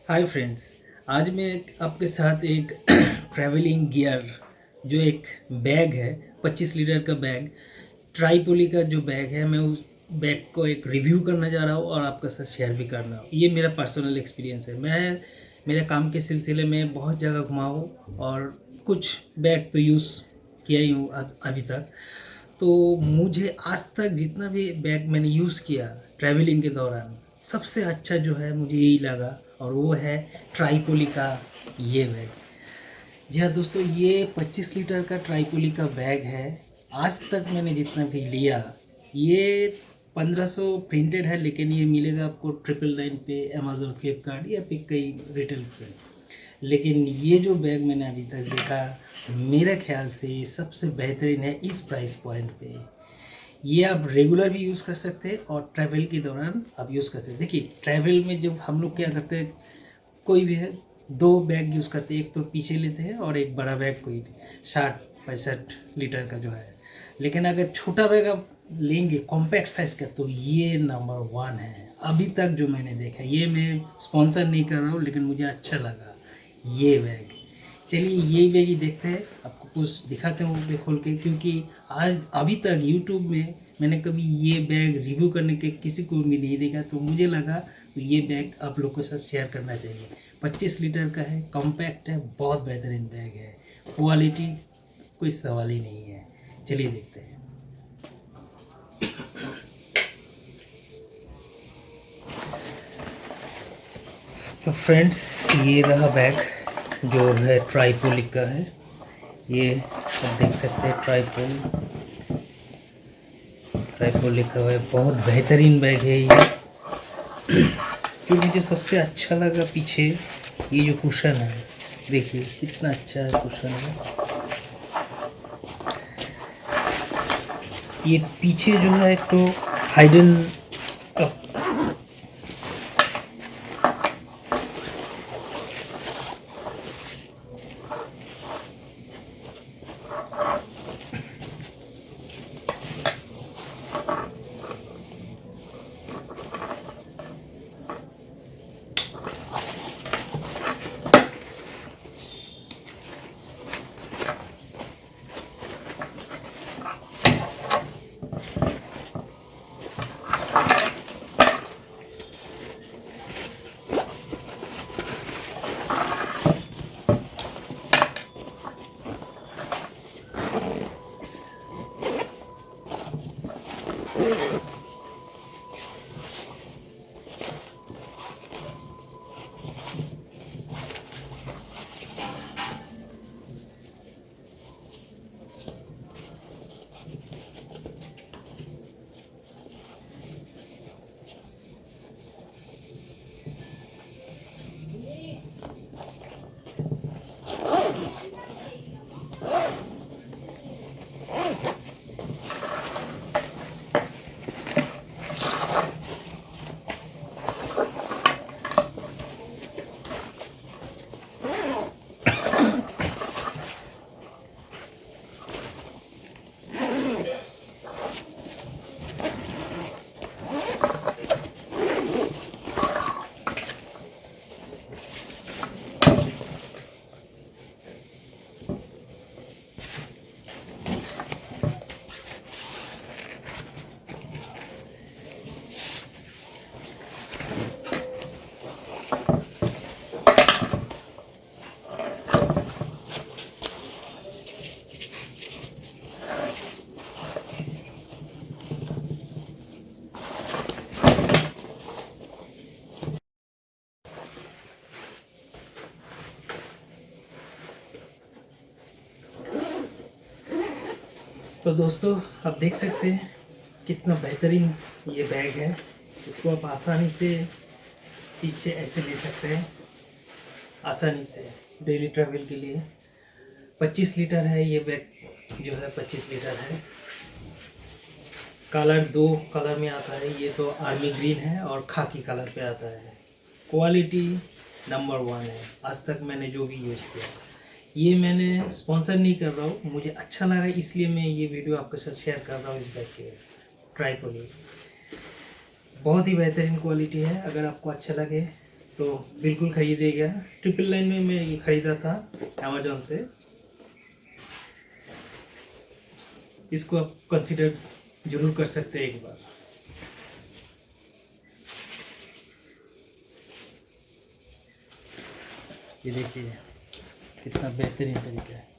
Hi friends. आज मैं आपके साथ एक ट्रैवलिंग गियर जो एक बैग है, 25 लीटर का बैग, ट्राईपोली का जो बैग है, मैं उस बैग को एक रिव्यू करना चाह रहा हूँ और आपके साथ शेयर भी करना हूँ। ये मेरा पर्सनल एक्सपीरियंस है। मैं मेरे काम के सिलसिले में बहुत जगह घुमा हूँ और कुछ बैग तो यूज़ किया ही हूँ अभी तक। तो मुझे आज तक जितना भी बैग मैंने यूज़ किया ट्रैवलिंग के दौरान, सबसे अच्छा जो है मुझे यही लगा और वो है ट्राईपोली का ये बैग। जी हाँ दोस्तों, ये 25 लीटर का ट्राईपोली का बैग है। आज तक मैंने जितना भी लिया, ये 1500 प्रिंटेड है, लेकिन ये मिलेगा आपको 999 पे, अमेज़ॉन, फ्लिपकार्ट या फिर कई रिटेल पे। लेकिन ये जो बैग मैंने अभी तक देखा, मेरे ख्याल से सबसे बेहतरीन है इस प्राइस पॉइंट पे। ये आप रेगुलर भी यूज़ कर सकते हैं और ट्रैवल के दौरान आप यूज़ कर सकते हैं। देखिए, ट्रैवल में जब हम लोग क्या करते हैं, कोई भी है, दो बैग यूज़ करते हैं, एक तो पीछे लेते हैं और एक बड़ा बैग कोई 60-65 लीटर का जो है। लेकिन अगर छोटा बैग आप लेंगे कॉम्पैक्ट साइज़ का, तो ये नंबर वन है अभी तक जो मैंने देखा। ये मैं स्पॉन्सर नहीं कर रहा हूँ, लेकिन मुझे अच्छा लगा ये बैग। चलिए ये बैग ही देखते हैं, आपको कुछ दिखाते हैं वो बैग खोल के, क्योंकि आज अभी तक यूट्यूब में मैंने कभी ये बैग रिव्यू करने के किसी को भी नहीं देखा, तो मुझे लगा तो ये बैग आप लोगों के साथ शेयर करना चाहिए। 25 लीटर का है, कॉम्पैक्ट है, बहुत बेहतरीन बैग है, क्वालिटी कोई सवाल ही नहीं है। चलिए देखते हैं। तो फ्रेंड्स, ये रहा बैग जो है ट्राईपोली का है। ये आप देख सकते हैं, ट्राईपोल लिखा हुआ है। बहुत बेहतरीन बैग है ये। जो मुझे सबसे अच्छा लगा पीछे, ये जो कुशन है, देखिए कितना अच्छा है कुशन है। ये पीछे जो है एक तो हाइडन, तो दोस्तों आप देख सकते हैं कितना बेहतरीन ये बैग है। इसको आप आसानी से पीछे ऐसे ले सकते हैं, आसानी से डेली ट्रैवल के लिए। 25 लीटर है ये बैग जो है, 25 लीटर है। कलर दो कलर में आता है, ये तो आर्मी ग्रीन है और खाकी कलर पे आता है। क्वालिटी नंबर वन है आज तक मैंने जो भी यूज़ किया। ये मैंने स्पॉन्सर नहीं कर रहा हूँ, मुझे अच्छा लगा इसलिए मैं ये वीडियो आपके साथ शेयर कर रहा हूँ। इस बैग के ट्राईपोली बहुत ही बेहतरीन क्वालिटी है। अगर आपको अच्छा लगे तो बिल्कुल खरीदेगा। 999 में मैं ये ख़रीदा था अमेजोन से। इसको आप कंसिडर ज़रूर कर सकते हैं एक बार। ये देखिए कितना बेहतरीन तरीका है।